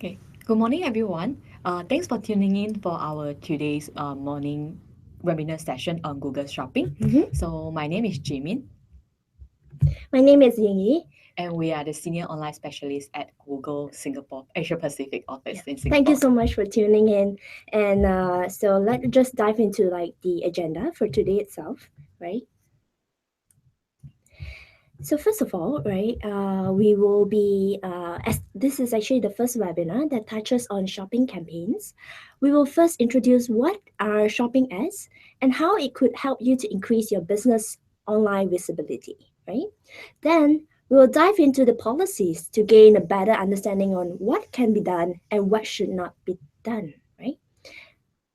Okay, good morning, everyone. Thanks for tuning in for our today's morning webinar session on Google Shopping. So my name is Jimin, My name is Yingyi. and we are the senior online specialist at Google Singapore Asia Pacific office in Singapore. Thank you so much for tuning in. And so let's just dive into like the agenda for today itself, right? So first of all, right, we will be as this is actually the first webinar that touches on shopping campaigns. We will first introduce what are shopping ads and how it could help you to increase your business online visibility, right? Then we will dive into the policies to gain a better understanding on what can be done and what should not be done, right?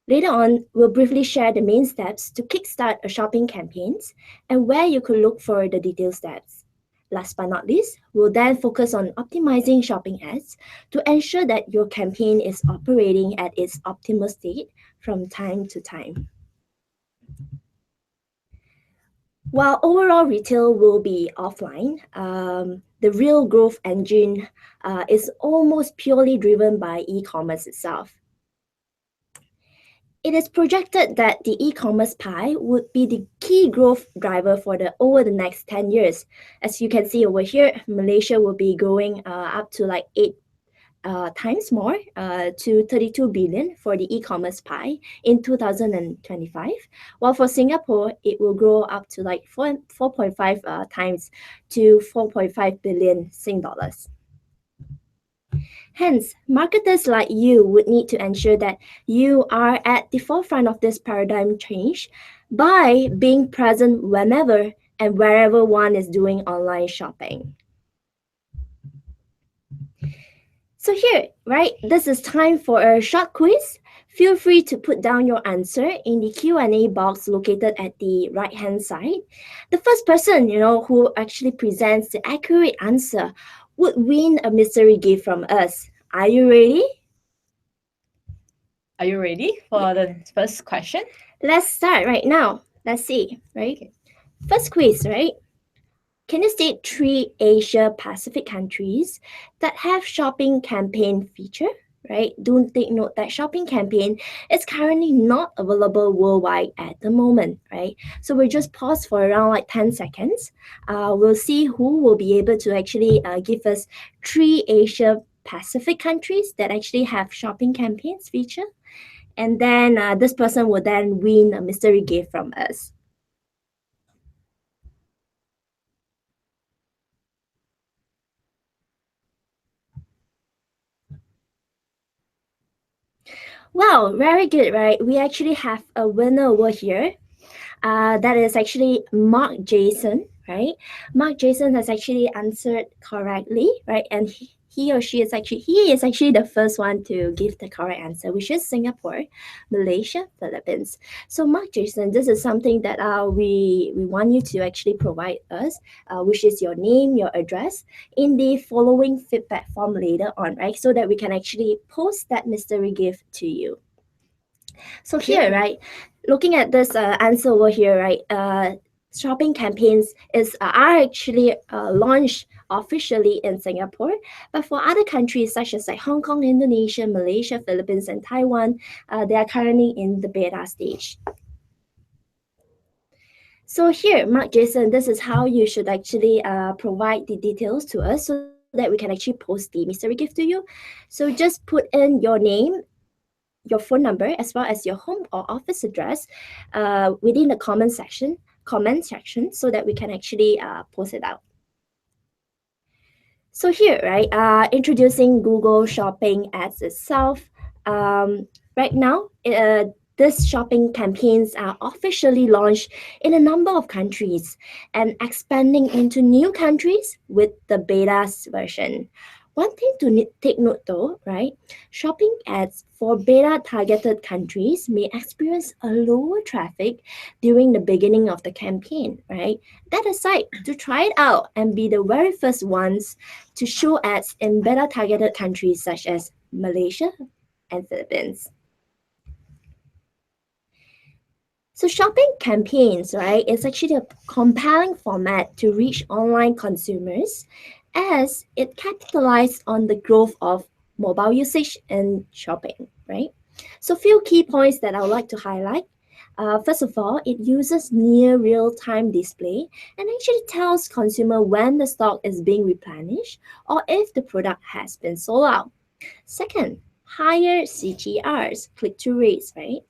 Later on, we'll briefly share the main steps to kickstart a shopping campaigns and where you could look for the detailed steps. Last but not least, we'll then focus on optimizing shopping ads to ensure that your campaign is operating at its optimal state from time to time. While overall retail will be offline, the real growth engine is almost purely driven by e-commerce itself. It is projected that the e-commerce pie would be the key growth driver for the over the next 10 years. As you can see over here, Malaysia will be growing up to like 8 times more to 32 billion for the e-commerce pie in 2025, while for Singapore it will grow up to like 4.5 times to 4.5 billion Sing dollars. Hence, marketers like you would need to ensure that you are at the forefront of this paradigm change by being present whenever and wherever one is doing online shopping. So here, right, this is time for a short quiz. Feel free to put down your answer in the Q&A box located at the right-hand side. The first person, who actually presents the accurate answer would win a mystery gift from us. Are you ready? Are you ready for the first question? Let's start right now. Let's see, right? Okay. First quiz, right? Can you state 3 Asia Pacific countries that have shopping campaign feature? Right? Do take note that shopping campaign is currently not available worldwide at the moment, right? So we'll just pause for around like 10 seconds. We'll see who will be able to actually give us 3 Asia Pacific countries that actually have shopping campaigns feature. And then this person will then win a mystery gift from us. Wow, very good, right? We actually have a winner over here. That is actually Mark Jason, right? Mark Jason has actually answered correctly, right? And he or she is actually the first one to give the correct answer, which is Singapore, Malaysia, Philippines. So Mark Jason, this is something that we want you to actually provide us, which is your name, your address, in the following feedback form later on, right? So that we can actually post that mystery gift to you. So here, right, looking at this answer over here, right, shopping campaigns are actually launched officially in Singapore, but for other countries such as like Hong Kong, Indonesia, Malaysia, Philippines, and Taiwan, they are currently in the beta stage. So here, Mark Jason, this is how you should actually provide the details to us so that we can actually post the mystery gift to you. So just put in your name, your phone number, as well as your home or office address within the comment section, so that we can actually post it out. So here, right, introducing Google Shopping ads itself. Right now, these shopping campaigns are officially launched in a number of countries and expanding into new countries with the beta version. One thing to take note though, right? Shopping ads for beta targeted countries may experience a lower traffic during the beginning of the campaign, right? That aside, to try it out and be the very first ones to show ads in beta targeted countries such as Malaysia and Philippines. So shopping campaigns, right, is actually a compelling format to reach online consumers as it capitalizes on the growth of mobile usage in shopping, right? So, few key points that I would like to highlight. First of all, it uses near real-time display and actually tells consumer when the stock is being replenished or if the product has been sold out. Second, higher CTRs, click-through rates, right?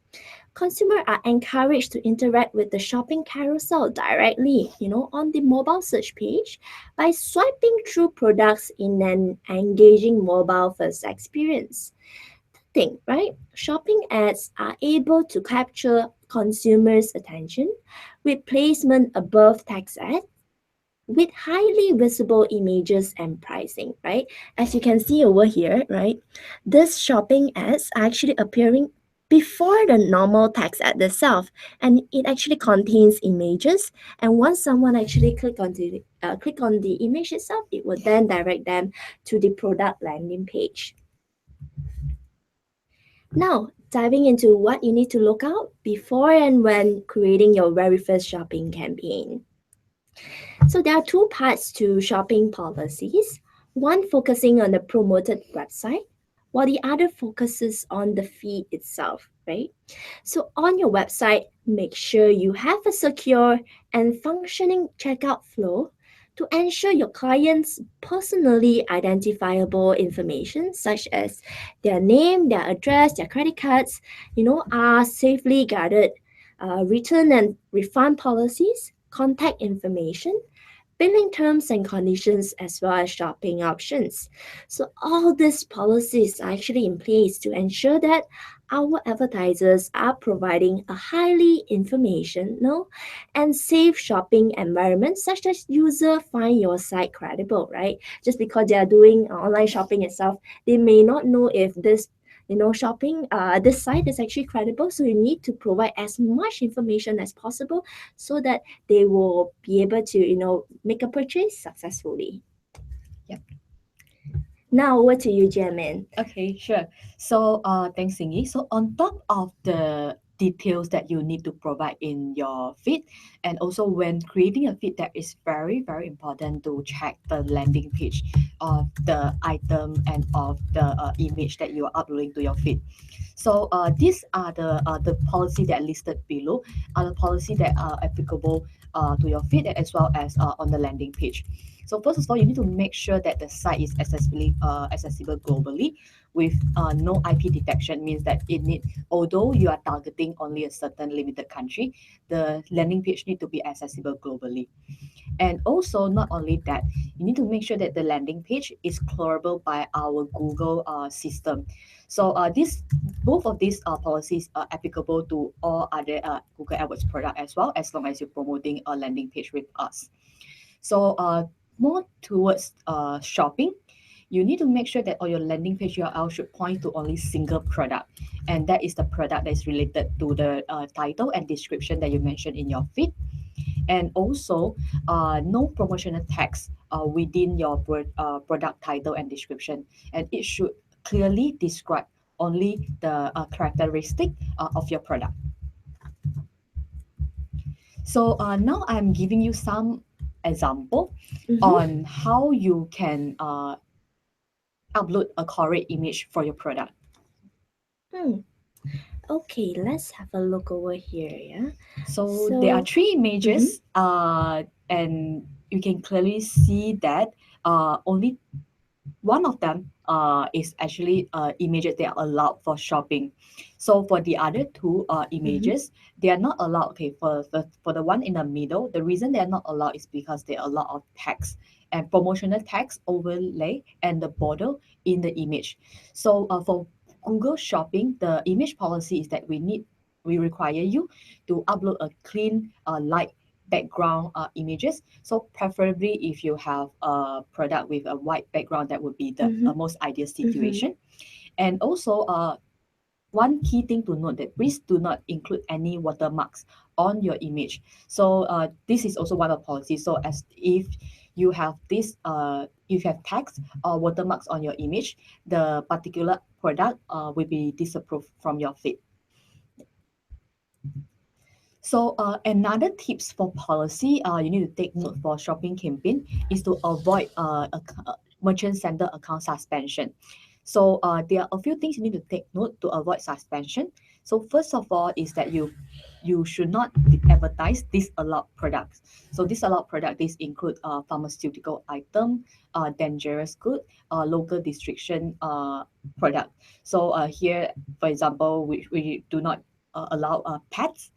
Consumers are encouraged to interact with the shopping carousel directly, on the mobile search page by swiping through products in an engaging mobile first experience. Thing, right? Shopping ads are able to capture consumers' attention with placement above text ads with highly visible images and pricing, right? As you can see over here, right? This shopping ads are actually appearing before the normal text ad itself, and it actually contains images. And once someone actually click on the image itself, it will then direct them to the product landing page. Now, diving into what you need to look out before and when creating your very first shopping campaign. So there are two parts to shopping policies. One focusing on the promoted website, while the other focuses on the feed itself, right? So on your website, make sure you have a secure and functioning checkout flow to ensure your clients' personally identifiable information such as their name, their address, their credit cards, are safely guarded. Return and refund policies, contact information, billing terms and conditions, as well as shopping options. So, all these policies are actually in place to ensure that our advertisers are providing a highly informational and safe shopping environment such that user find your site credible, right? Just because they are doing online shopping itself, they may not know if this site is actually credible. So you need to provide as much information as possible so that they will be able to make a purchase successfully. Yep. Now over to you, Jiamin. Okay, sure. So, thanks, Singy. So, on top of the details that you need to provide in your feed, and also when creating a feed, that is very, very important to check the landing page of the item and of the image that you are uploading to your feed. So, these are the policy that are listed below, are the policy that are applicable to your feed as well as on the landing page. So first of all, you need to make sure that the site is accessible globally with no IP detection. Means that although you are targeting only a certain limited country, the landing page need to be accessible globally. And also, not only that, you need to make sure that the landing page is crawlable by our Google system. So both of these policies are applicable to all other Google AdWords product as well, as long as you're promoting a landing page with us. So more towards shopping, you need to make sure that on your landing page URL should point to only single product, and that is the product that is related to the title and description that you mentioned in your feed. And also, no promotional text within your product title and description, and it should clearly describe only the characteristic of your product. So now I'm giving you some example on how you can upload a correct image for your product. Okay, let's have a look over here. Yeah. So there are three images, and you can clearly see that only one of them is actually images that are allowed for shopping. So for the other two images, they are not allowed. Okay, for the one in the middle, the reason they are not allowed is because there are a lot of text and promotional text overlay and the border in the image. So for Google Shopping, the image policy is that we require you to upload a clean, light background images. So preferably if you have a product with a white background, that would be the most ideal situation. And also one key thing to note that please do not include any watermarks on your image. So this is also one of the policies. So as if you have this if you have text or watermarks on your image, the particular product will be disapproved from your feed. So another tips for policy you need to take note for shopping campaign is to avoid merchant sender account suspension. So there are a few things you need to take note to avoid suspension. So first of all is that you should not advertise disallowed products. So disallowed product, this include pharmaceutical item, dangerous good, local restriction product. So here, for example, we do not allow pets.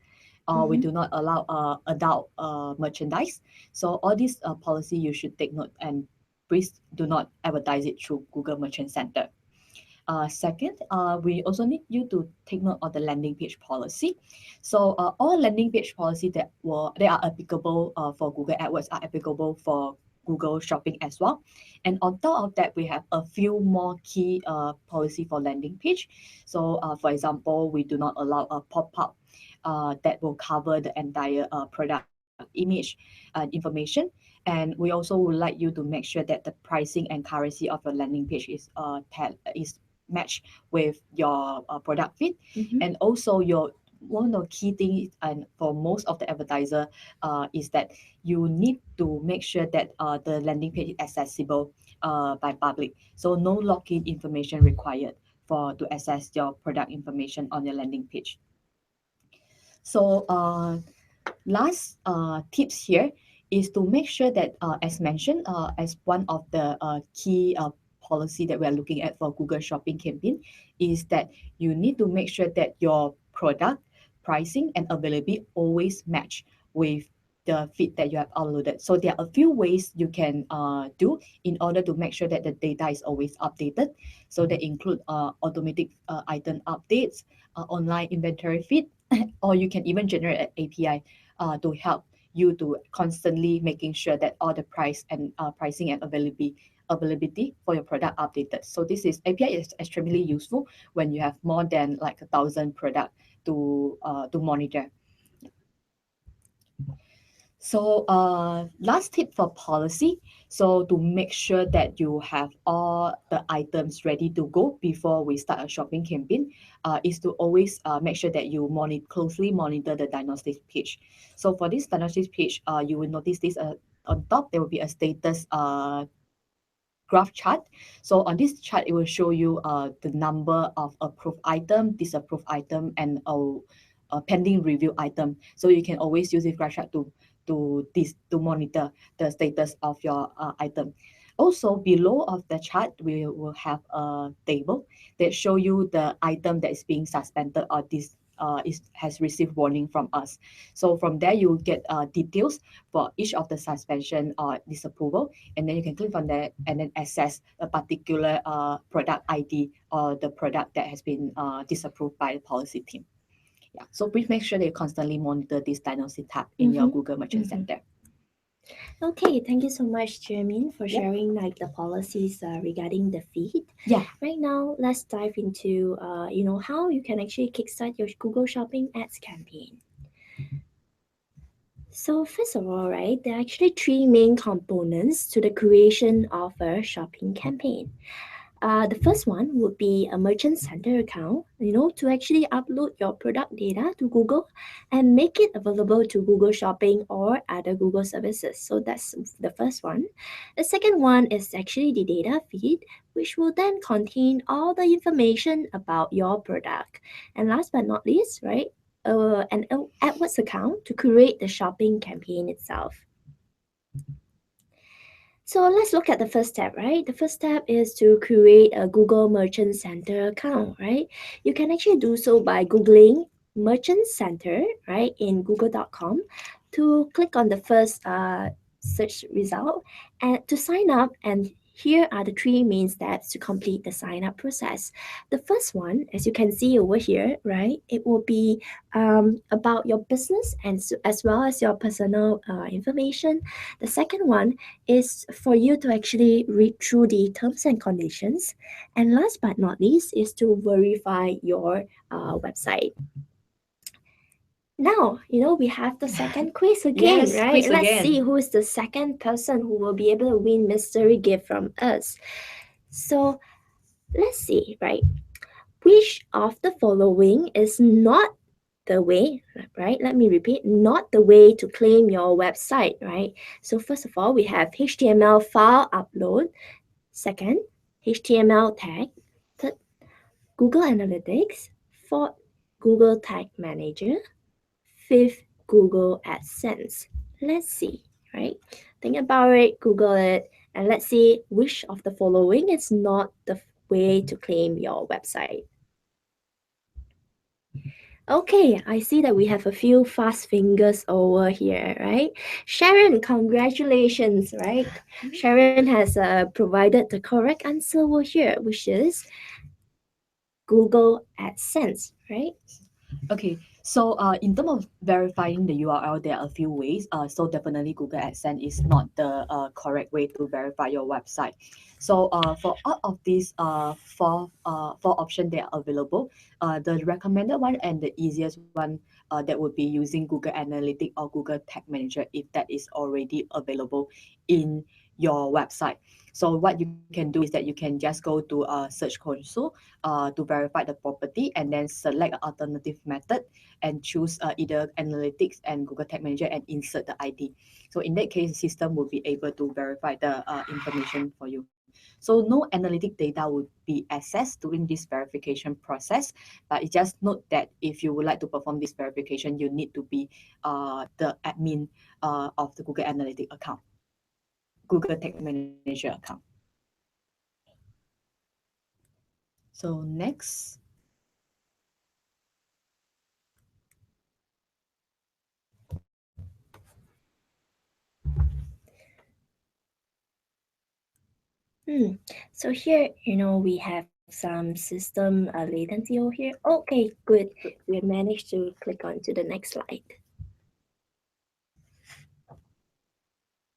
We Mhm. do not allow adult merchandise. So all these policy you should take note, and please do not advertise it through Google Merchant Center. Second, we also need you to take note of the landing page policy. So all landing page policy that are applicable for Google AdWords are applicable for Google Shopping as well. And on top of that, we have a few more key policy for landing page. So for example, we do not allow a pop-up that will cover the entire product image and information. And we also would like you to make sure that the pricing and currency of your landing page is match with your product fit. Mhm. And also your one of the key things, and for most of the advertiser, is that you need to make sure that the landing page is accessible by public. So no login information required for to access your product information on your landing page. So last tips here is to make sure that, as mentioned, as one of the key policy that we are looking at for Google Shopping campaign, is that you need to make sure that your product pricing and availability always match with the feed that you have uploaded. So there are a few ways you can do in order to make sure that the data is always updated. So they include automatic item updates, online inventory feed, or you can even generate an API to help you to constantly making sure that all the price and pricing and availability for your product updated. So this is API is extremely useful when you have more than like 1,000 product to monitor. So last tip for policy. So to make sure that you have all the items ready to go before we start a shopping campaign, is to always make sure that you closely monitor the diagnostics page. So for this diagnostics page, you will notice this on top, there will be a status graph chart. So on this chart, it will show you the number of approved item, disapproved item, and a pending review item. So you can always use this graph chart to monitor the status of your item. Also, below of the chart, we will have a table that show you the item that is being suspended or has received warning from us. So from there, you will get details for each of the suspension or disapproval, and then you can click on that and then access a particular product ID or the product that has been disapproved by the policy team. Yeah, so please make sure that you constantly monitor this diagnostic tab in your Mhm. Google Merchant Mhm. Center. Okay, thank you so much, Jermin, for Yep. sharing like the policies regarding the feed. Yeah. Right now, let's dive into how you can actually kickstart your Google Shopping ads campaign. So first of all, right, there are actually three main components to the creation of a shopping campaign. The first one would be a merchant center account, to actually upload your product data to Google and make it available to Google Shopping or other Google services. So that's the first one. The second one is actually the data feed, which will then contain all the information about your product. And last but not least, right, an AdWords account to create the shopping campaign itself. So let's look at the first step, right? The first step is to create a Google Merchant Center account, right? You can actually do so by Googling Merchant Center, right, in google.com to click on the first search result and to sign up. And here are the three main steps to complete the sign up process. The first one, as you can see over here, right, it will be about your business and as well as your personal information. The second one is for you to actually read through the terms and conditions. And last but not least is to verify your website. Now, we have the second quiz again, Yes, right? quiz Let's see again. who is the second person who will be able to win mystery gift from us. So let's see, right? Which of the following is not the way, right? Let me repeat, not the way to claim your website, right? So first of all, we have HTML file upload. Second, HTML tag. Google Analytics. Fourth, Google Tag Manager. Fifth, Google AdSense. Let's see, right? Think about it, Google it, and let's see which of the following is not the way to claim your website. Okay, I see that we have a few fast fingers over here, right? Sharon, congratulations, right? Sharon has provided the correct answer over here, which is Google AdSense, right? Okay, so in terms of verifying the URL, there are a few ways. So definitely Google AdSense is not the correct way to verify your website. So for all of these four options that are available, the recommended one and the easiest one that would be using Google Analytics or Google Tag Manager if that is already available in your website. So what you can do is that you can just go to Search Console to verify the property and then select an alternative method and choose either Analytics and Google Tag Manager and insert the ID. So in that case, the system will be able to verify the information for you. So no analytic data would be accessed during this verification process, but it just note that if you would like to perform this verification, you need to be the admin of the Google Analytics account, Google Tag Manager account. So next. So here, we have some system latency over here. Okay, good. We have managed to click on to the next slide.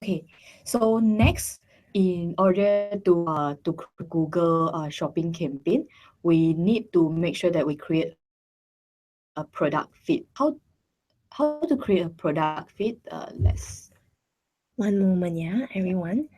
Okay, so next, in order to Google shopping campaign, we need to make sure that we create a product feed. How to create a product feed? Let's. One moment, yeah, everyone.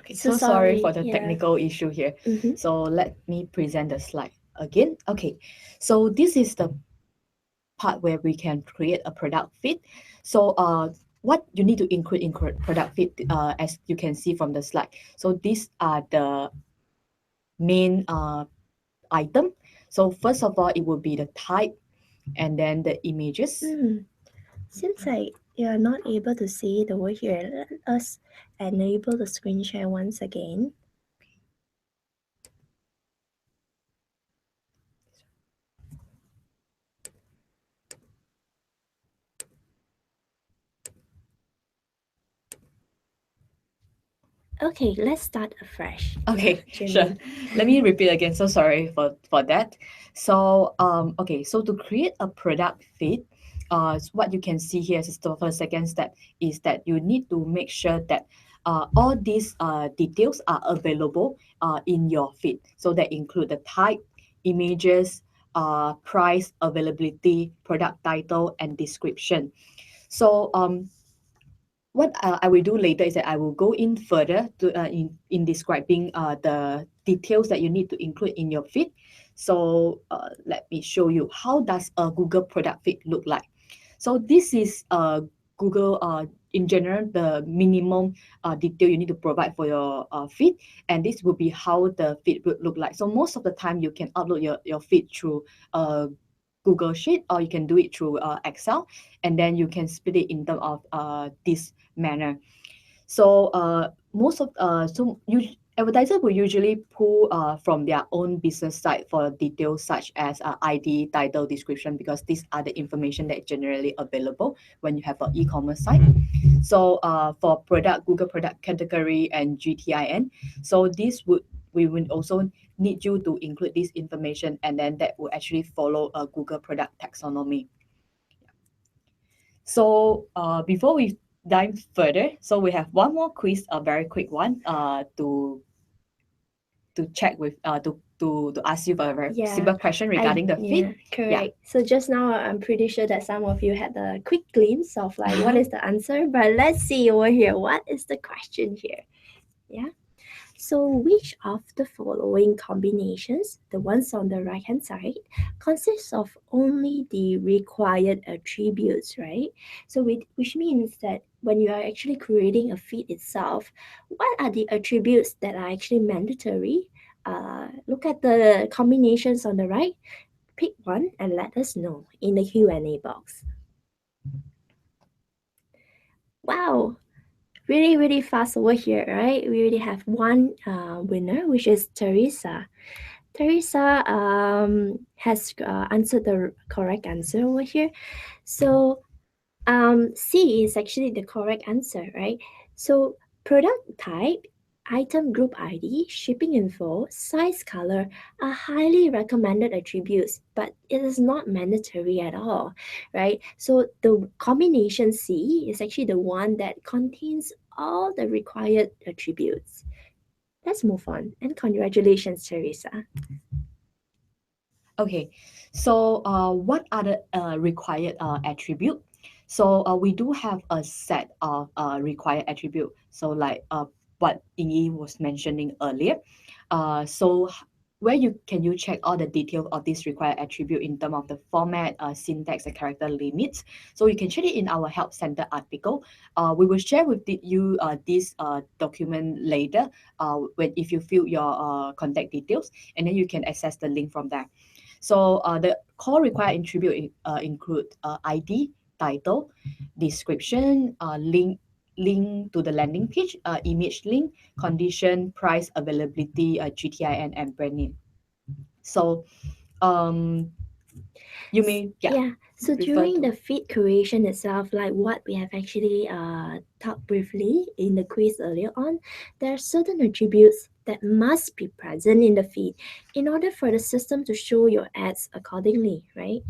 Okay, So so sorry for sorry, the yeah. technical issue here. Mhm. So let me present the slide again. Okay, so this is the part where we can create a product feed. So what you need to include in product feed, as you can see from the slide. So these are the main item. So first of all, it will be the type and then the images. Seems like you're not able to see it over here. Let us enable the screen share once again. Okay, let's start afresh. Okay, Yeah, sure. Let me repeat again. So sorry for that. So okay, so to create a product feed, what you can see here is the first second step is that you need to make sure that all these details are available in your feed. So that include the type, images, price, availability, product title, and description. So what I will do later is that I will go in further to in describing the details that you need to include in your feed. So let me show you how does a Google product feed look like. So this is Google in general the minimum detail you need to provide for your feed, and this will be how the feed would look like. So most of the time you can upload your feed through Google Sheet, or you can do it through Excel, and then you can split it in terms of this manner. So most of advertiser will usually pull from their own business site for details such as ID, title, description, because these are the information that is generally available when you have an e-commerce site. So for product, Google product category and GTIN. So this would we will also need you to include this information, and then that will actually follow a Google product taxonomy. So before we dive further, so we have one more quiz, a very quick one, to check with to ask you for a very simple question regarding the feed. Correct. So just now, I'm pretty sure that some of you had a quick glimpse of like what is the answer, but let's see over here. What is the question here? Yeah. So, which of the following combinations, the ones on the right hand side, consists of only the required attributes, right? So, which means that when you are actually creating a feed itself, what are the attributes that are actually mandatory? Look at the combinations on the right, pick one and let us know in the Q&A box. Wow, really fast over here, right? We already have one winner, which is Teresa. Teresa has answered the correct answer over here. So C is actually the correct answer, right? So product type, item group ID, shipping info, size, color are highly recommended attributes, but it is not mandatory at all, right? So the combination C is actually the one that contains all the required attributes. Let's move on, and congratulations, Teresa. Okay, so what are the required attribute? So we do have a set of required attribute. So like what Yingyi was mentioning earlier. Where you check all the details of this required attribute in terms of the format, syntax, and character limits. So you can check it in our help center article. We will share with you this document later when if you fill your contact details, and then you can access the link from there. So the core required attribute include ID, title, description, link to the landing page, image link, condition, price, availability, GTIN, and brand name. So um, you may Yeah, so refer during to. the feed creation itself, like what we have actually talked briefly in the quiz earlier on, there are certain attributes that must be present in the feed in order for the system to show your ads accordingly, right?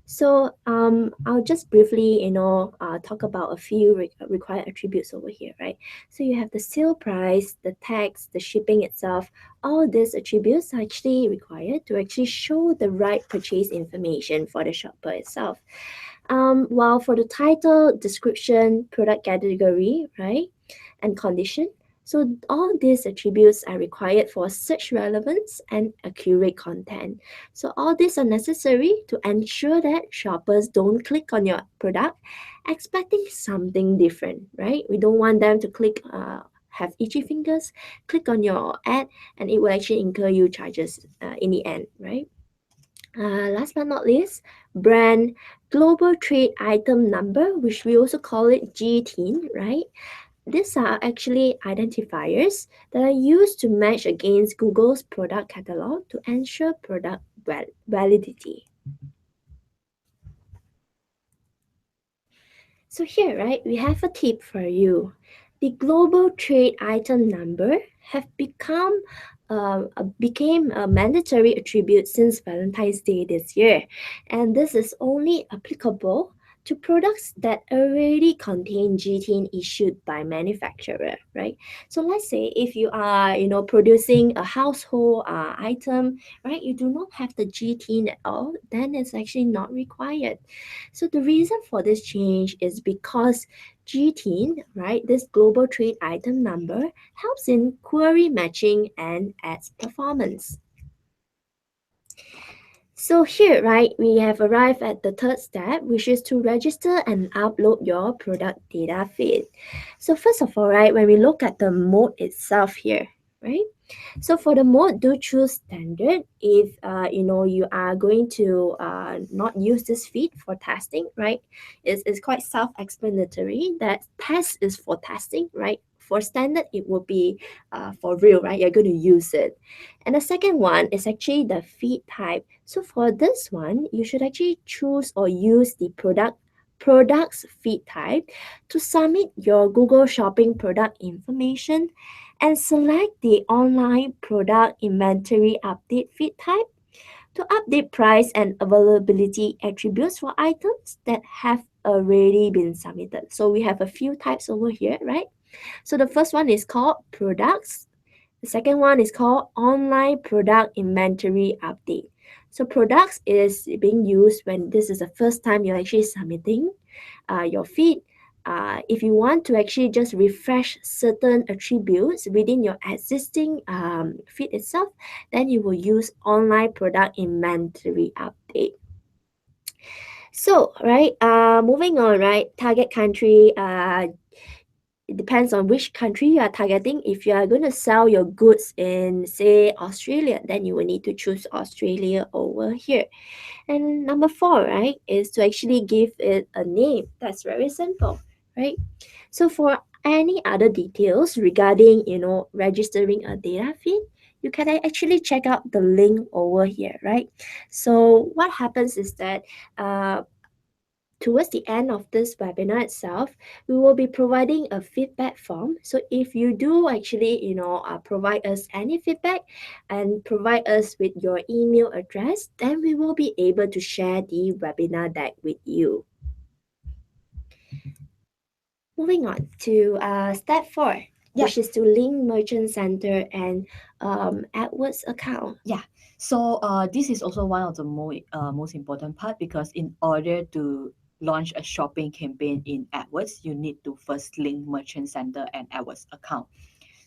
So I'll just briefly, talk about a few required attributes over here, right? So you have the sale price, the tax, the shipping itself. All these attributes are actually required to actually show the right purchase information for the shopper itself. While for the title, description, product category, right, and condition, so all these attributes are required for search relevance and accurate content. So all these are necessary to ensure that shoppers don't click on your product expecting something different, right? We don't want them to click have itchy fingers, click on your ad, and it will actually incur you charges in the end, right? Last but not least, brand global trade item number, which we also call it GTIN, right? These are actually identifiers that are used to match against Google's product catalog to ensure product validity. So here, right, we have a tip for you. The global trade item number have became a mandatory attribute since Valentine's Day this year, and this is only applicable to products that already contain GTIN issued by manufacturer, right? So let's say if you are, producing a household item, right, you do not have the GTIN at all, then it's actually not required. So the reason for this change is because GTIN, right, this global trade item number, helps in query matching and ads performance. So here, right, we have arrived at the third step, which is to register and upload your product data feed. So first of all, right, when we look at the mode itself here, right? So for the mode, do choose standard if you are going to not use this feed for testing, right? It's quite self-explanatory that test is for testing, right? For standard, it will be for real, right? You're going to use it. And the second one is actually the feed type. So for this one, you should actually choose or use the products feed type to submit your Google Shopping product information and select the online product inventory update feed type to update price and availability attributes for items that have already been submitted. So we have a few types over here, right? So the first one is called products. The second one is called online product inventory update. So products is being used when this is the first time you're actually submitting your feed. if you want to actually just refresh certain attributes within your existing feed itself, then you will use online product inventory update. So, right, moving on, right, target country, it depends on which country you are targeting. If you are going to sell your goods in, say, Australia, then you will need to choose Australia over here. And number four, right, is to actually give it a name. That's very simple, right? So for any other details regarding, registering a data feed, you can actually check out the link over here, right? So what happens is that towards the end of this webinar itself, we will be providing a feedback form. So if you do actually, provide us any feedback and provide us with your email address, then we will be able to share the webinar deck with you. Moving on to step four, Yeah. which is to link Merchant Center and AdWords account. Yeah. So this is also one of the most important part, because in order to launch a shopping campaign in AdWords, you need to first link Merchant Center and AdWords account.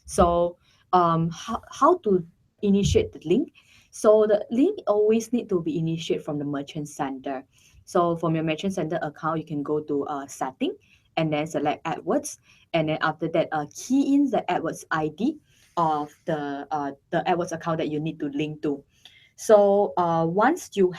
So how to initiate the link? So the link always need to be initiated from the Merchant Center. So from your Merchant Center account, you can go to setting and then select AdWords, and then after that key in the AdWords ID of the AdWords account that you need to link to. So once the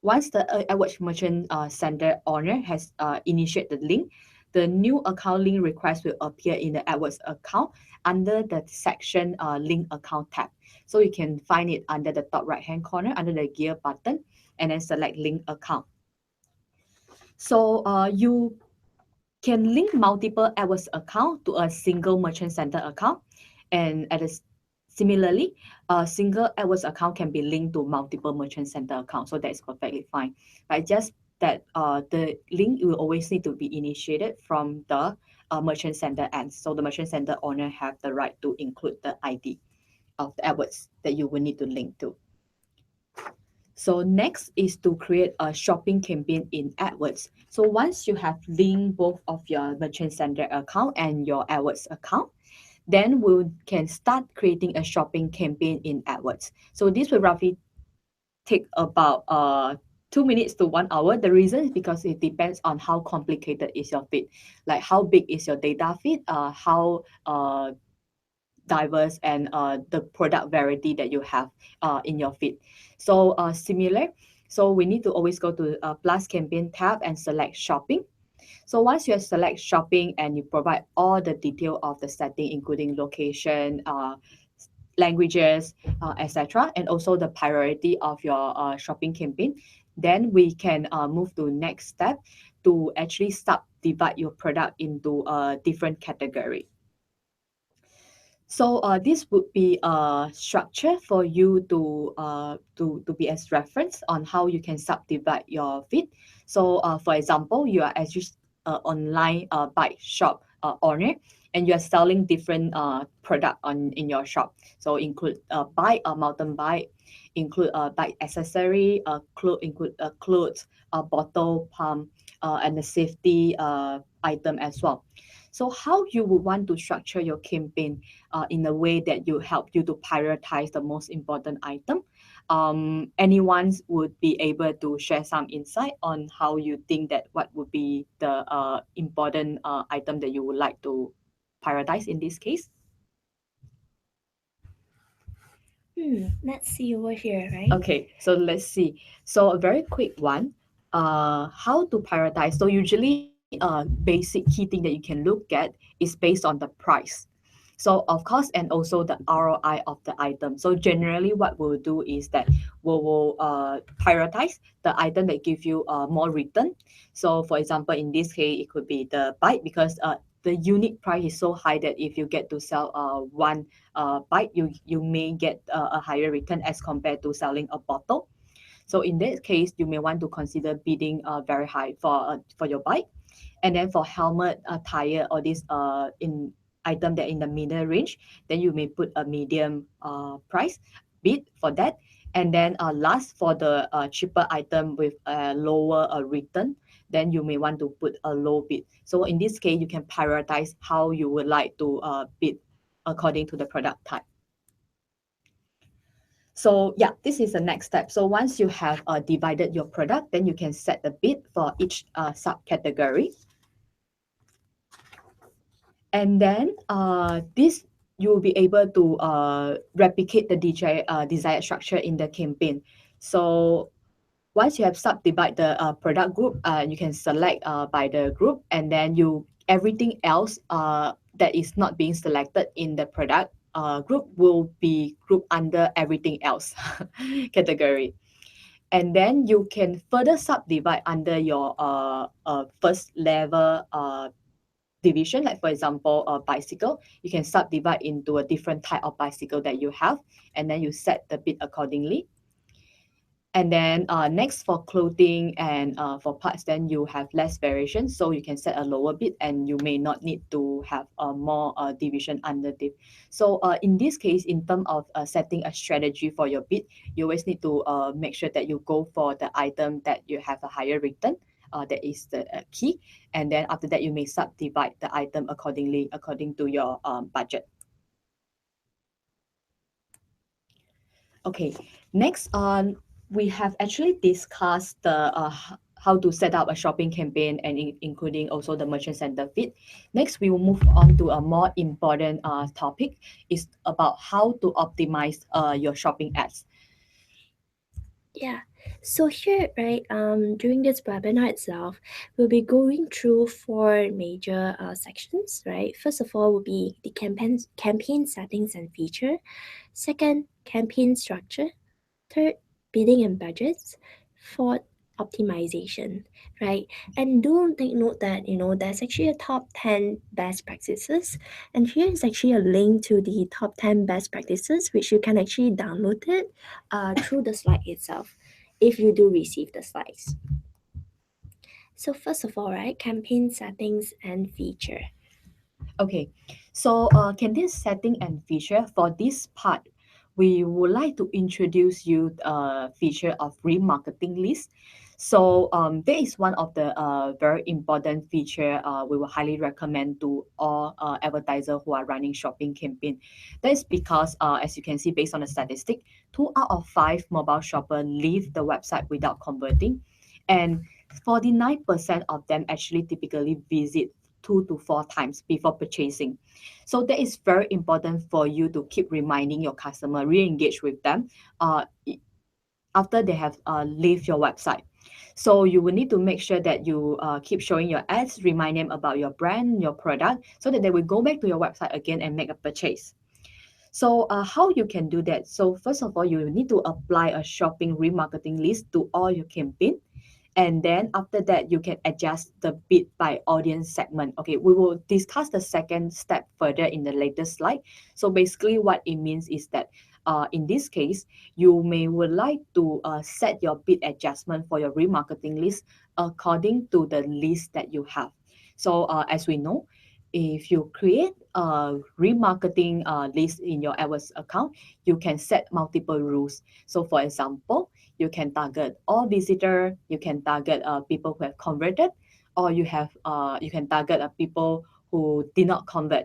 AdWords Merchant Center owner has initiated the link, the new account link request will appear in the AdWords account under the section link account tab. So you can find it under the top right hand corner under the gear button, and then select link account. So you can link multiple AdWords account to a single Merchant Center account, and similarly, a single AdWords account can be linked to multiple Merchant Center accounts. So that is perfectly fine. But just that the link will always need to be initiated from the Merchant Center end. So the Merchant Center owner have the right to include the ID of the AdWords that you will need to link to. So next is to create a shopping campaign in AdWords. So once you have linked both of your Merchant Center account and your AdWords account, then we can start creating a shopping campaign in AdWords. So this will roughly take about 2 minutes to 1 hour. The reason is because it depends on how complicated is your feed, like how big is your data feed, how diverse and the product variety that you have in your feed. So similar, so we need to always go to plus campaign tab and select shopping. So once you select shopping and you provide all the detail of the setting, including location, languages, etc., and also the priority of your shopping campaign, then we can move to next step to actually subdivide your product into a different category. So this would be a structure for you to be as reference on how you can subdivide your feed. So for example, you are as online bike shop owner, and you are selling different product in your shop. So include a bike, a mountain bike, include a bike accessory, include clothes, a bottle pump, and a safety item as well. So how you would want to structure your campaign in a way that you help you to prioritize the most important item? Anyone would be able to share some insight on how you think that what would be the important item that you would like to prioritize in this case? Let's see over here, right? Okay, so let's see. So a very quick one, how to prioritize. So usually basic key thing that you can look at is based on the price. So of course, and also the ROI of the item. So generally what we'll do is that we will prioritize the item that give you more return. So for example, in this case, it could be the bike, because the unit price is so high that if you get to sell one bike, you may get a higher return as compared to selling a bottle. So in that case, you may want to consider bidding very high for your bike. And then for helmet, tire, or this in item that in the middle range, then you may put a medium price bid for that. And then last, for the cheaper item with a lower return, then you may want to put a low bid. So in this case, you can prioritize how you would like to bid according to the product type. So yeah, this is the next step. So once you have divided your product, then you can set the bid for each subcategory. And then this, you will be able to replicate the desired structure in the campaign. So once you have subdivide the product group, you can select by the group, and then everything else that is not being selected in the product group will be grouped under everything else category. And then you can further subdivide under your first level division, like for example a bicycle. You can subdivide into a different type of bicycle that you have, and then you set the bid accordingly. And then next, for clothing and for parts, then you have less variation, so you can set a lower bid, and you may not need to have more division under it. So in this case, in terms of setting a strategy for your bid, you always need to make sure that you go for the item that you have a higher return. That is the key. And then after that, you may subdivide the item accordingly, according to your budget. Okay, next on, we have actually discussed the how to set up a shopping campaign, and including also the merchant center feed. Next, we will move on to a more important topic, is about how to optimize your shopping ads. Yeah. So here, right, during this webinar itself, we'll be going through four major sections, right? First of all, will be the campaign settings and feature. Second, campaign structure. Third, bidding and budgets. Fourth, optimization, right? And do take note that there's actually a top 10 best practices, and here is actually a link to the top 10 best practices, which you can actually download it through the slide itself if you do receive the slides. So first of all, right, campaign settings and feature. Okay, so campaign setting and feature, for this part, we would like to introduce you a feature of remarketing list. So that is one of the very important feature we will highly recommend to all advertisers who are running shopping campaign. That is because as you can see, based on the statistic, 2 out of 5 mobile shoppers leave the website without converting, and 49% of them actually typically visit 2 to 4 times before purchasing. So that is very important for you to keep reminding your customer, re-engage with them after they have leave your website. So you will need to make sure that you keep showing your ads, remind them about your brand, your product, so that they will go back to your website again and make a purchase. So how you can do that? So first of all, you need to apply a shopping remarketing list to all your campaign. And then after that, you can adjust the bid by audience segment. Okay, we will discuss the second step further in the later slide. So basically what it means is that in this case, you would like to set your bid adjustment for your remarketing list according to the list that you have. So as we know, if you create a remarketing list in your AdWords account, you can set multiple rules. So for example, you can target all visitor, you can target people who have converted, or you can target people who did not convert.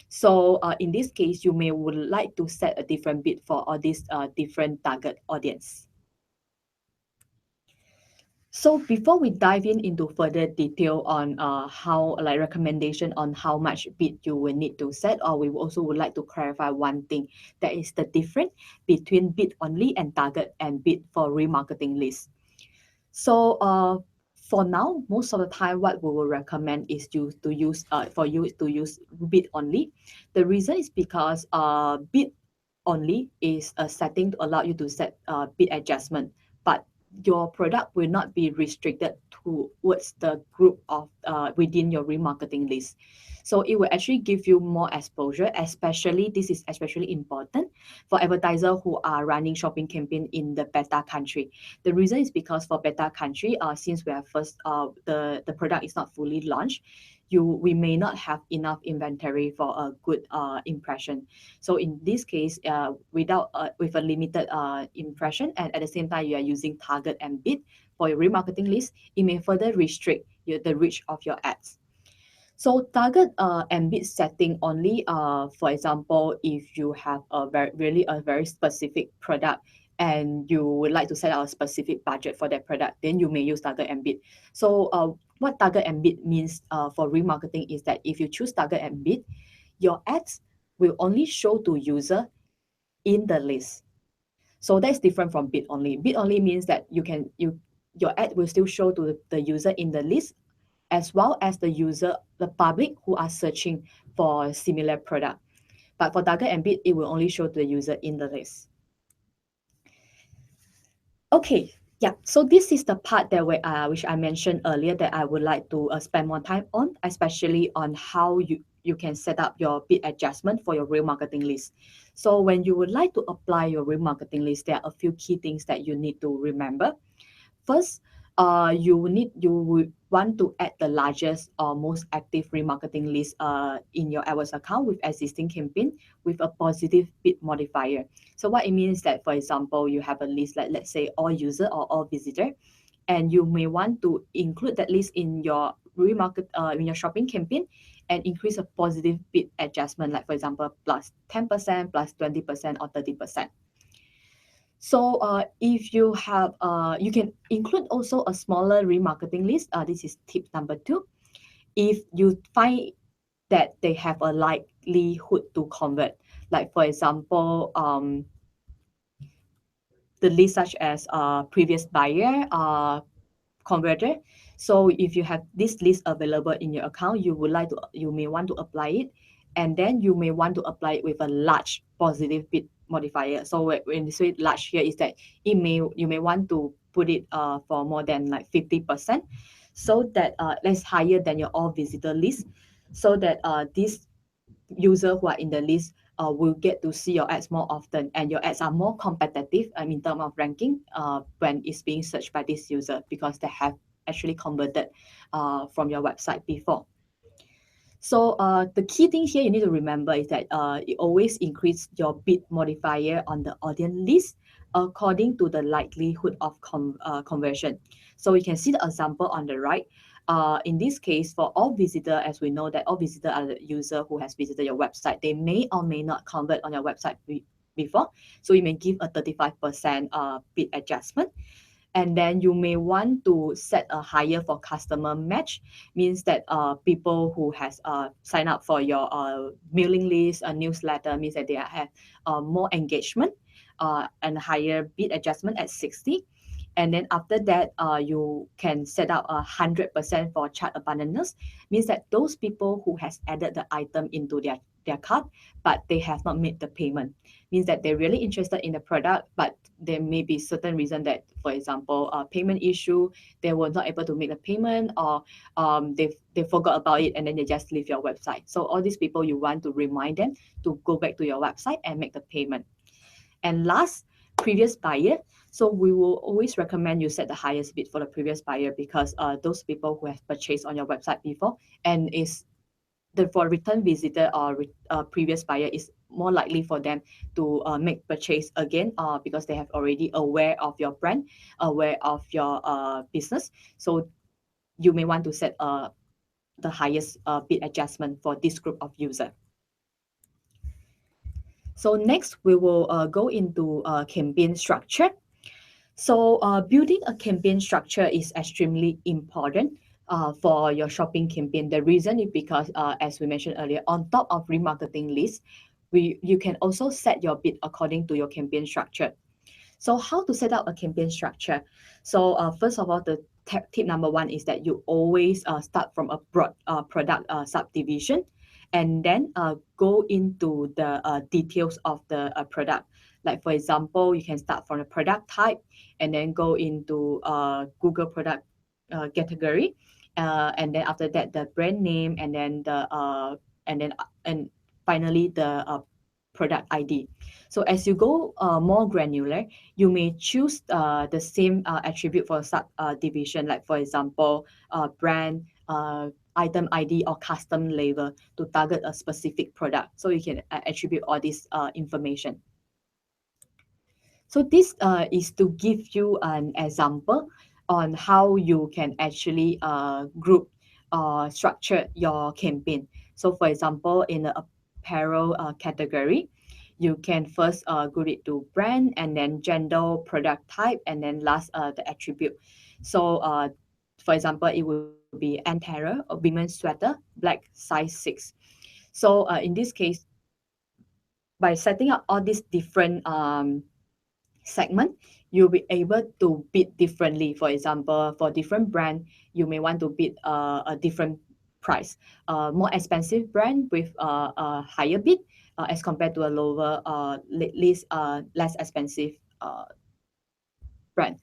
So in this case, you would like to set a different bid for all these different target audience. So before we dive into further detail on how, like, recommendation on how much bid you will need to set, or we also would like to clarify one thing, that is the difference between bid only and target and bid for remarketing list. So for now, most of the time, what we will recommend is for you to use bid only. The reason is because bid only is a setting to allow you to set bid adjustment, but your product will not be restricted towards the group of within your remarketing list. So it will actually give you more exposure, especially this is especially important for advertisers who are running shopping campaign in the beta country. The reason is because for beta country, since we are first the product is not fully launched, we may not have enough inventory for a good impression. So in this case, with a limited impression, and at the same time you are using target and bid for your remarketing list, it may further restrict the reach of your ads. So target and bid setting only, for example, if you have a very specific product and you would like to set out a specific budget for that product, then you may use target and bid. So what target and bid means for remarketing is that if you choose target and bid, your ads will only show to user in the list. So that's different from bid only. Bid only means that your ad will still show to the user in the list, as well as the public who are searching for similar product. But for target and bid, it will only show to the user in the list. Okay, yeah. So this is the part that which I mentioned earlier that I would like to spend more time on, especially on how you can set up your bid adjustment for your remarketing list. So when you would like to apply your remarketing list, there are a few key things that you need to remember. First, you would want to add the largest or most active remarketing list in your AdWords account with existing campaign with a positive bid modifier. So what it means that, for example, you have a list like, let's say, all user or all visitor, and you may want to include that list in your in your shopping campaign and increase a positive bid adjustment, like for example, plus 10%, plus 20%, or 30%. So if you have, you can include also a smaller remarketing list. This is tip number 2. If you find that they have a likelihood to convert, like for example, the list such as previous buyer, converter. So if you have this list available in your account, you may want to apply it, and then you may want to apply it with a large positive bid modifier. So when you say large here is that you may want to put it for more than like 50%, so that that's higher than your all visitor list, so that this user who are in the list will get to see your ads more often, and your ads are more competitive in terms of ranking when it's being searched by this user, because they have actually converted from your website before. So the key thing here you need to remember is that you always increase your bid modifier on the audience list according to the likelihood of conversion. So you can see the example on the right. In this case, for all visitor, as we know that all visitor are the user who has visited your website, they may or may not convert on your website before. So you may give a 35% bid adjustment. And then you may want to set a higher for customer match, means that people who has signed up for your mailing list, a newsletter, means that they have more engagement and higher bid adjustment at 60. And then after that, you can set up 100% for cart abandonners, means that those people who has added the item into their cart, but they have not made the payment, means that they're really interested in the product, but there may be certain reason that, for example, payment issue, they were not able to make the payment, or they forgot about it and then they just leave your website. So all these people, you want to remind them to go back to your website and make the payment. And last, previous buyer. So we will always recommend you set the highest bid for the previous buyer, because those people who have purchased on your website before, and for return visitor or previous buyer, is more likely for them to make purchase again because they have already aware of your brand, aware of your business. So you may want to set the highest bid adjustment for this group of user. So next, we will go into campaign structure. So building a campaign structure is extremely important for your shopping campaign. The reason is because, as we mentioned earlier, on top of remarketing list, you can also set your bid according to your campaign structure. So how to set up a campaign structure? So first of all, the tip number 1 is that you always start from a broad product subdivision, and then go into the details of the product. Like for example, you can start from the product type and then go into Google product category, and then after that the brand name, and then and finally the product ID. So as you go more granular, you may choose the same attribute for subdivision, like for example, brand, item ID or custom label to target a specific product. So you can attribute all this information. So this is to give you an example on how you can actually group or structure your campaign. So for example, in the apparel category, you can first group it to brand and then gender, product type, and then last the attribute. So for example, it would be Antera, a women's sweater, black, size 6. So in this case, by setting up all these different segment, you'll be able to bid differently. For example, for different brand, you may want to bid a different price. More expensive brand with a higher bid as compared to a lower, least less expensive brand.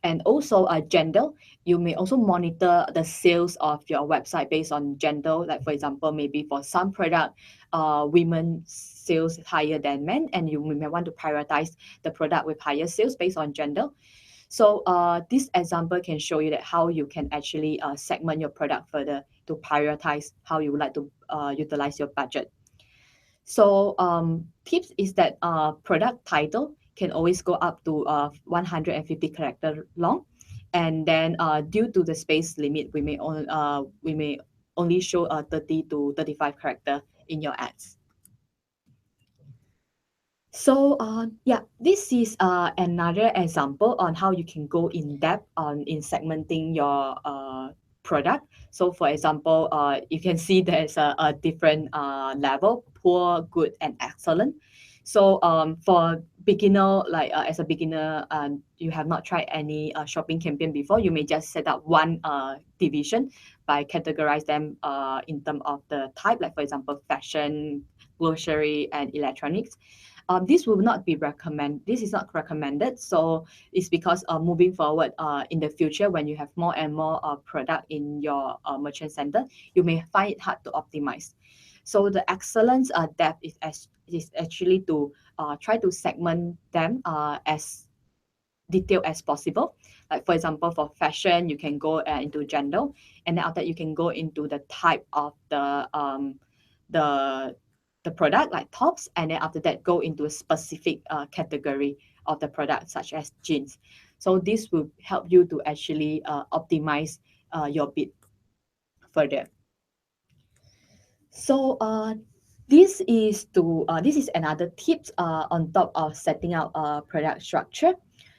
And also gender, you may also monitor the sales of your website based on gender. Like for example, maybe for some product, women sales higher than men, and you may want to prioritize the product with higher sales based on gender. So this example can show you that how you can actually segment your product further to prioritize how you would like to utilize your budget. So tips is that product title can always go up to 150 character long, and then due to the space limit, we may only show 30 to 35 character in your ads. So yeah, this is another example on how you can go in depth on in segmenting your product. So for example, you can see there's a different level: poor, good, and excellent. So for beginner, like as a beginner, you have not tried any shopping campaign before, you may just set up one division by categorize them in terms of the type, like for example, fashion, grocery, and electronics. This will not be recommend. This is not recommended. So it's because moving forward in the future, when you have more and more product in your merchant center, you may find it hard to optimize. So the excellence depth is actually to try to segment them as detailed as possible. Like for example, for fashion, you can go into gender, and then after that you can go into the type of the the product like tops, and then after that go into a specific category of the product such as jeans. So this will help you to actually optimize your bid further. So this is another tips on top of setting up a product structure.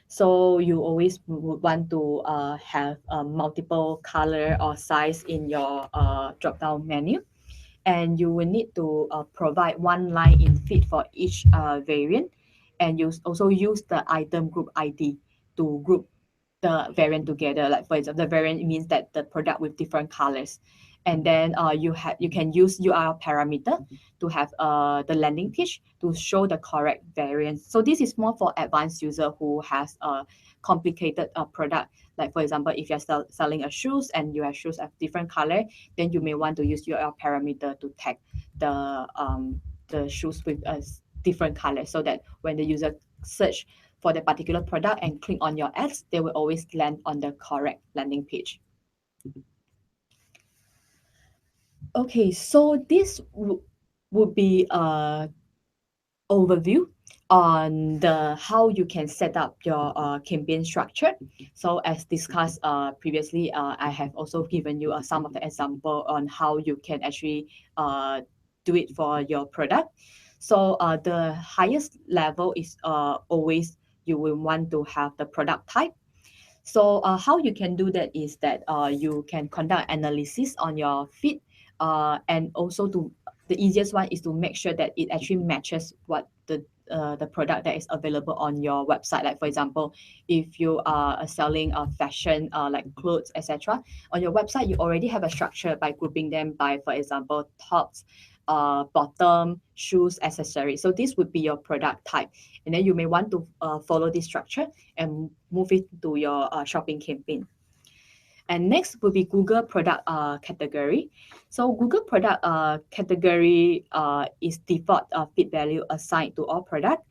So you always would want to have multiple color or size in your drop down menu, and you will need to provide one line in feed for each variant, and you also use the item group ID to group the variant together. Like for example, the variant means that the product with different colors, and then you can use URL parameter to have the landing page to show the correct variant. So this is more for advanced user who has a complicated product. Like for example, if you're selling a shoes and you have shoes of different color, then you may want to use URL parameter to tag the shoes with a different color, so that when the user search for the particular product and click on your ads, they will always land on the correct landing page. Okay, so this would be a overview on the how you can set up your campaign structure. So as discussed previously, I have also given you some of the example on how you can actually do it for your product. So the highest level is always you will want to have the product type. So how you can do that is that you can conduct analysis on your feed, and also to the easiest one is to make sure that it actually matches what the product that is available on your website. Like for example, if you are selling fashion like clothes, etc., on your website you already have a structure by grouping them by, for example, tops, bottom, shoes, accessories. So this would be your product type, and then you may want to follow this structure and move it to your shopping campaign. And next will be Google product category. So Google product category is default feed value assigned to all product.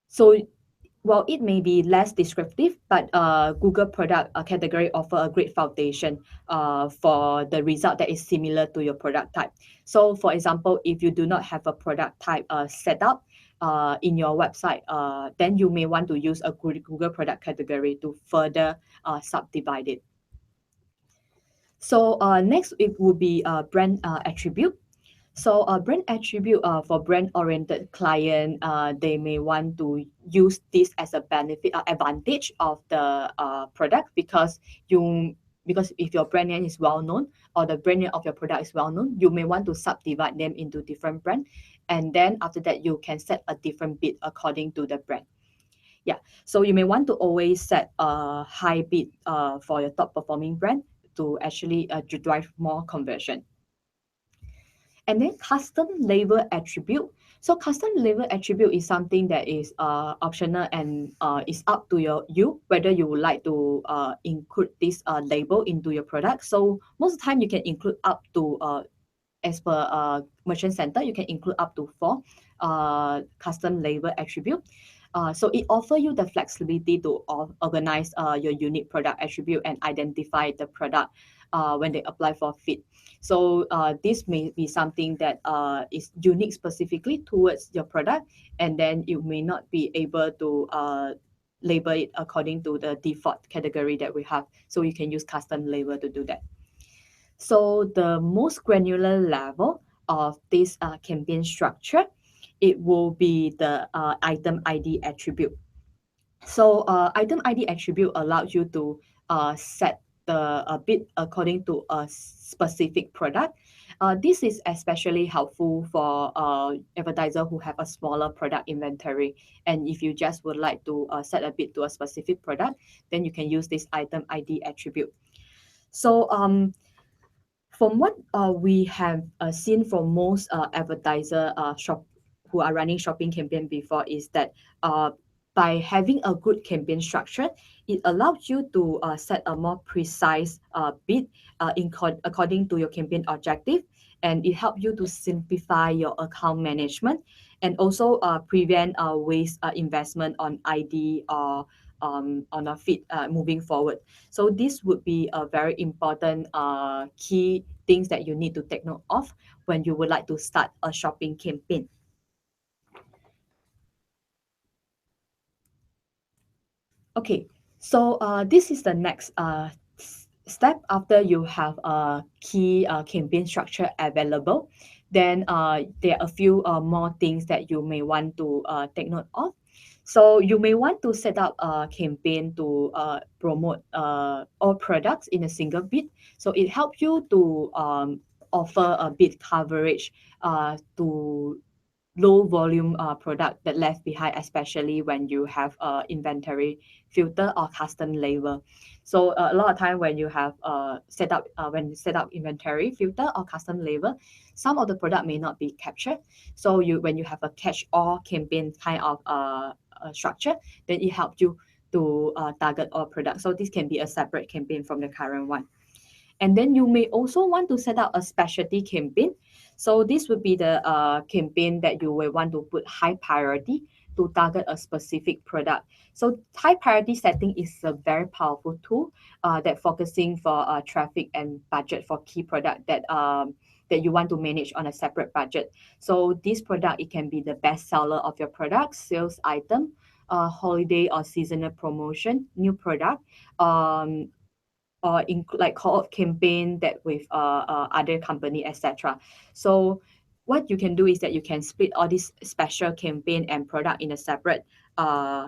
So while it may be less descriptive, but Google product category offer a great foundation for the result that is similar to your product type. So for example, if you do not have a product type set up in your website, then you may want to use a Google product category to further subdivide it. So next it would be brand attribute. So a brand attribute for brand-oriented client, they may want to use this as a benefit advantage of the product because if your brand name is well known or the brand name of your product is well known, you may want to subdivide them into different brand, and then after that you can set a different bid according to the brand. Yeah, so you may want to always set a high bid for your top performing brand to actually to drive more conversion. And then custom label attribute. So custom label attribute is something that is optional and is up to you whether you would like to include this label into your product. So most of the time you can include up to as per merchant center, you can include up to 4 custom label attribute. So it offers you the flexibility to organize your unique product attribute and identify the product when they apply for fit. So this may be something that is unique specifically towards your product, and then you may not be able to label it according to the default category that we have. So you can use custom label to do that. So the most granular level of this campaign structure, it will be the item ID attribute. So item ID attribute allows you to set the bid according to a specific product. This is especially helpful for advertiser who have a smaller product inventory. And if you just would like to set a bid to a specific product, then you can use this item ID attribute. So from what we have seen from most advertiser who are running shopping campaign before is that by having a good campaign structure, it allows you to set a more precise bid according to your campaign objective, and it helps you to simplify your account management and also prevent waste investment on ID or on a feed moving forward. So this would be a very important key things that you need to take note of when you would like to start a shopping campaign. Okay, so this is the next step after you have a key campaign structure available. Then there are a few more things that you may want to take note of. So you may want to set up a campaign to promote all products in a single bid. So it helps you to offer a bid coverage to low volume product that left behind, especially when you have inventory filter or custom label. So a lot of time when you have set up inventory filter or custom label, some of the product may not be captured. So when you have a catch all campaign kind of structure, then it helps you to target all products. So this can be a separate campaign from the current one. And then you may also want to set up a specialty campaign. So this would be the campaign that you will want to put high priority to target a specific product. So high priority setting is a very powerful tool that focusing for traffic and budget for key product that you want to manage on a separate budget. So this product, it can be the best seller of your product, sales item, holiday or seasonal promotion, new product, or like co-op campaign that with other company, etc. So what you can do is that you can split all this special campaign and product in a separate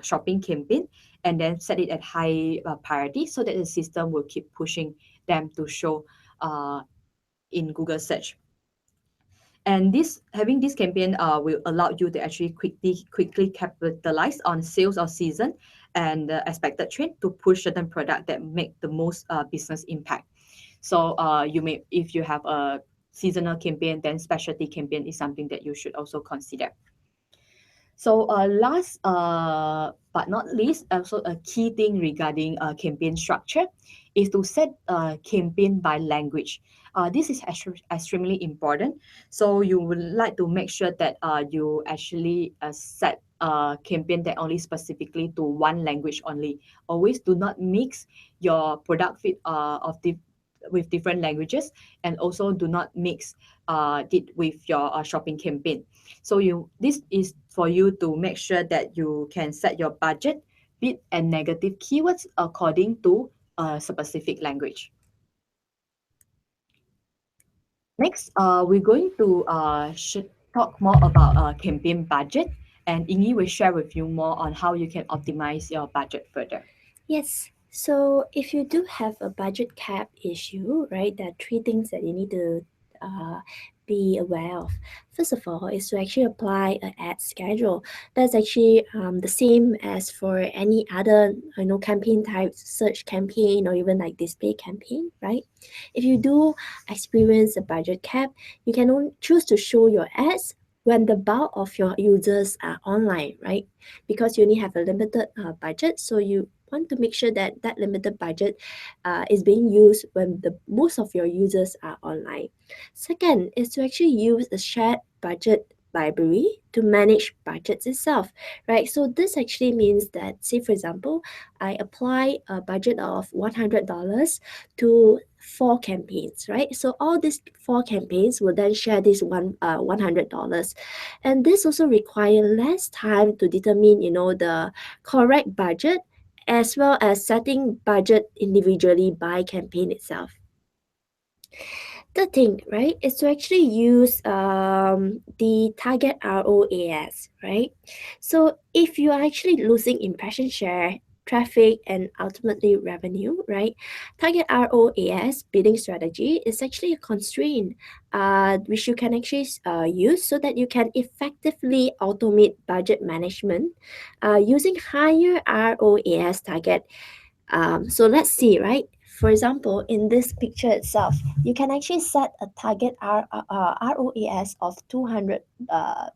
shopping campaign, and then set it at high priority so that the system will keep pushing them to show in Google search. And having this campaign will allow you to actually quickly capitalize on sales of season and the expected trend to push certain product that make the most business impact. So if you have a seasonal campaign, then specialty campaign is something that you should also consider. So last but not least, also a key thing regarding campaign structure is to set a campaign by language. This is extremely important. So you would like to make sure that you actually set a campaign that only specifically to one language only. Always do not mix your product feed with different languages, and also do not mix it with your shopping campaign. So this is for you to make sure that you can set your budget, bid, and negative keywords according to a specific language. Next, we're going to talk more about campaign budget, and Ingi will share with you more on how you can optimize your budget further. Yes. So if you do have a budget cap issue, right, there are three things that you need to uh, be aware of. First of all, is to actually apply an ad schedule. That's actually the same as for any other campaign type, search campaign or even like display campaign, right? If you do experience a budget cap, you can only choose to show your ads when the bulk of your users are online, right? Because you only have a limited budget, so you want to make sure that that limited budget is being used when the most of your users are online. Second is to actually use a shared budget library to manage budgets itself, right? So this actually means that, say for example, I apply a budget of $100 to four campaigns, right? So all these four campaigns will then share this $100, and this also require less time to determine, the correct budget, as well as setting budget individually by campaign itself. The thing, right, is to actually use the target ROAS, right? So if you are actually losing impression share, traffic, and ultimately revenue, right? Target ROAS bidding strategy is actually a constraint which you can actually use so that you can effectively automate budget management using higher ROAS target. So let's see, right? For example, in this picture itself, you can actually set a target ROAS of 200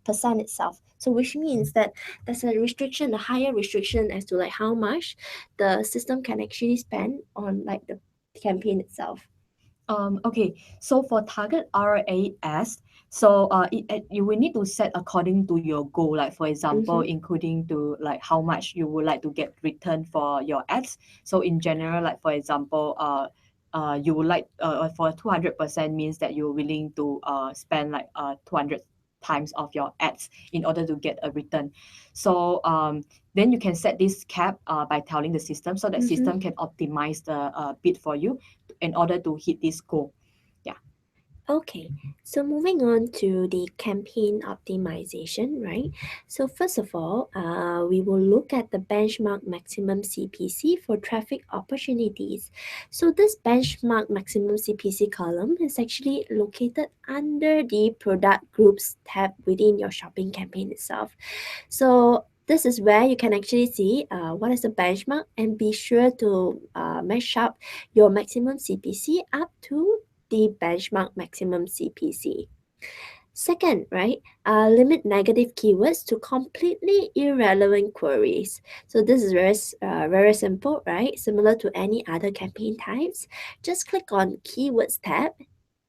percent itself. So which means that there's a restriction, a higher restriction as to like how much the system can actually spend on like the campaign itself. Okay, so for target RAS, so you will need to set according to your goal. Like for example, Mm-hmm. including to like how much you would like to get return for your ads. So in general, like for example, you would like for 200% means that you're willing to spend like 200 times of your ads in order to get a return. So then you can set this cap by telling the system, so that Mm-hmm. system can optimize the bid for you in order to hit this goal. Yeah. Okay, so moving on to the campaign optimization, right? So first of all, we will look at the benchmark maximum CPC for traffic opportunities. So this benchmark maximum CPC column is actually located under the product groups tab within your shopping campaign itself. So this is where you can actually see what is the benchmark and be sure to match up your maximum CPC up to the benchmark maximum CPC. Second, right, limit negative keywords to completely irrelevant queries. So this is very simple, right? Similar to any other campaign types. Just click on Keywords tab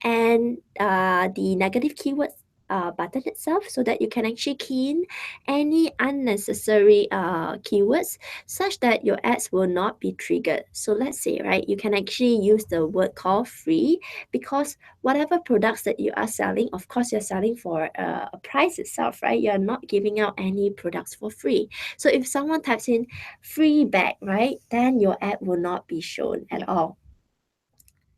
and the negative keywords button itself so that you can actually key in any unnecessary keywords such that your ads will not be triggered. So let's say, right, you can actually use the word call free because whatever products that you are selling, of course, you're selling for a price itself, right? You're not giving out any products for free. So if someone types in free bag, right, then your ad will not be shown at Yeah. all.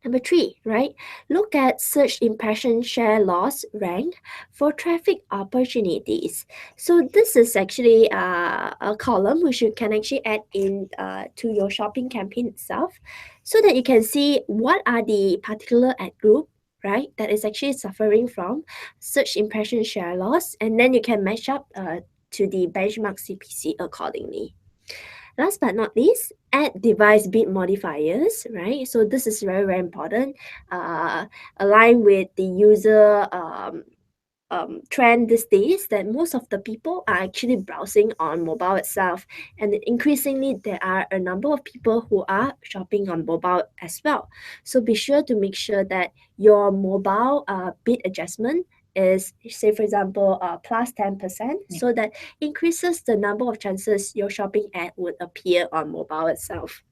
Number three, right? Look at search impression share loss rank for traffic opportunities. So this is actually a column which you can actually add in to your shopping campaign itself, so that you can see what are the particular ad group, right, that is actually suffering from search impression share loss, and then you can match up to the benchmark CPC accordingly. Last but not least, add device bit modifiers, right? So this is very, very important. Align with the user trend these days that most of the people are actually browsing on mobile itself. And increasingly, there are a number of people who are shopping on mobile as well. So be sure to make sure that your mobile bit adjustment is, say for example, plus 10%, Yeah. so that increases the number of chances your shopping ad would appear on mobile itself.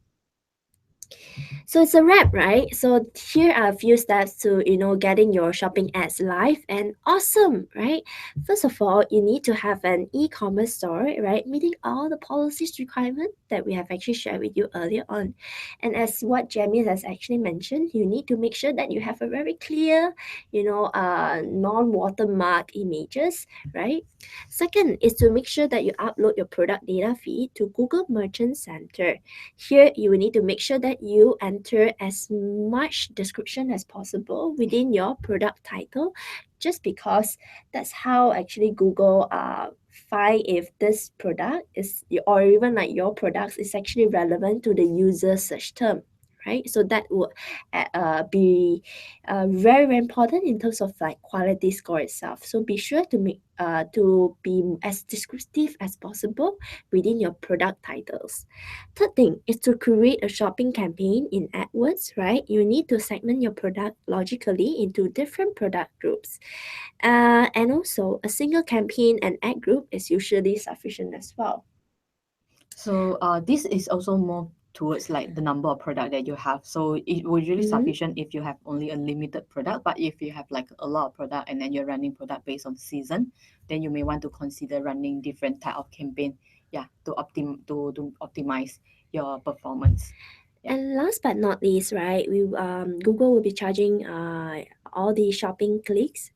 So it's a wrap, right? So here are a few steps to, getting your shopping ads live and awesome, right? First of all, you need to have an e-commerce store, right? Meeting all the policies requirement that we have actually shared with you earlier on. And as what Jamie has actually mentioned, you need to make sure that you have a very clear, non-watermark images, right? Second is to make sure that you upload your product data feed to Google Merchant Center. Here, you will need to make sure that you enter as much description as possible within your product title, just because that's how actually Google find if this product is, or even like your products is actually relevant to the user search term. Right, so that would be very very important in terms of like quality score itself. So be sure to make to be as descriptive as possible within your product titles. Third thing is to create a shopping campaign in AdWords, right? You need to segment your product logically into different product groups. And also, a single campaign and ad group is usually sufficient as well. So this is also more towards like the number of product that you have. So it will really Mhm. sufficient if you have only a limited product. But if you have like a lot of product and then you're running product based on season, then you may want to consider running different type of campaign. Yeah, to optimize your performance. Yeah. And last but not least, right, we Google will be charging all the shopping clicks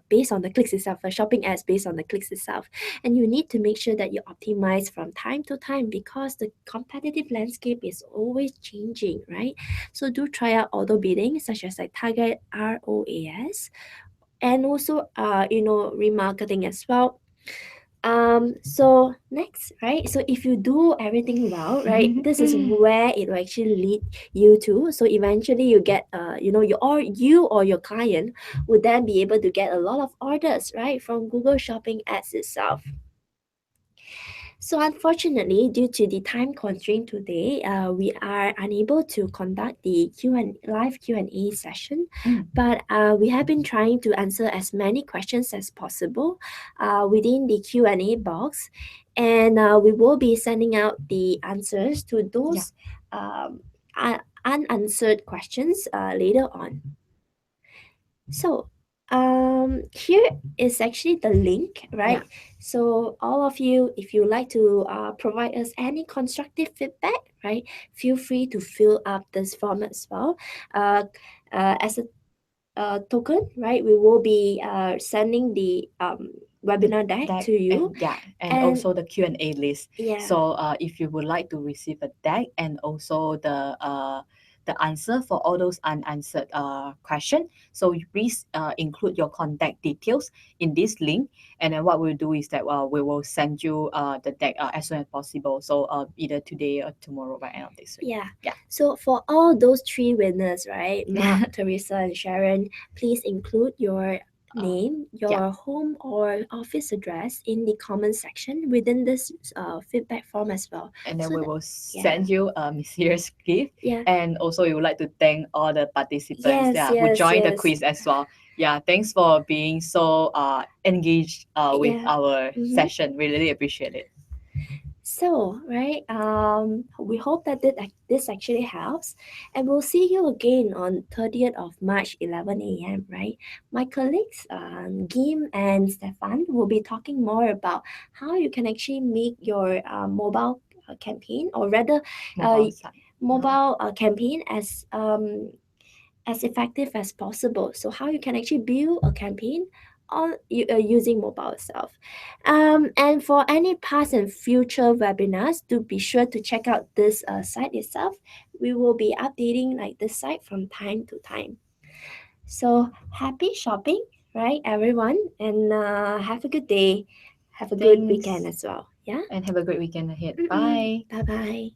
based on the clicks itself, shopping ads based on the clicks itself. And you need to make sure that you optimize from time to time because the competitive landscape is always changing, right? So do try out auto bidding, such as like Target ROAS, and also remarketing as well. So next, right, so if you do everything well, right, this is where it will actually lead you to. So eventually you get you or your client would then be able to get a lot of orders, right, from Google Shopping ads itself. So unfortunately, due to the time constraint today, we are unable to conduct the live Q&A session, but we have been trying to answer as many questions as possible within the Q&A box, and we will be sending out the answers to those unanswered questions later on. So, here is actually the link, right? Yeah. So, all of you, if you like to provide us any constructive feedback, right, feel free to fill up this form as well. As a token, right, we will be sending the webinar deck Deck to you. and also the Q&A list. Yeah. So if you would like to receive a deck and also the answer for all those unanswered question, so you please include your contact details in this link, and then what we'll do is that we will send you the deck as soon as possible. So either today or tomorrow by end of this week. Yeah. Yeah. So for all those three winners, right, Mark, Teresa, and Sharon, please include your name, your home or office address in the comment section within this feedback form as well. And then So we that- will send you a mysterious gift. Yeah. And also we would like to thank all the participants Yes, who yes, joined the yes. quiz as well. Yeah, thanks for being so engaged with Yeah. our Mhm. session. We really appreciate it. So, right, we hope that this actually helps, and we'll see you again on 30th of March, 11 a.m., right? My colleagues, Gim and Stefan, will be talking more about how you can actually make your mobile campaign, or rather, Mobile site. mobile campaign as effective as possible. So how you can actually build a campaign on using mobile itself. And for any past and future webinars, do be sure to check out this site itself. We will be updating like this site from time to time. So happy shopping, right, everyone, and have a good day. Have a good Thanks. weekend as well. Yeah. And have a great weekend ahead. Mm-mm. Bye. Bye bye.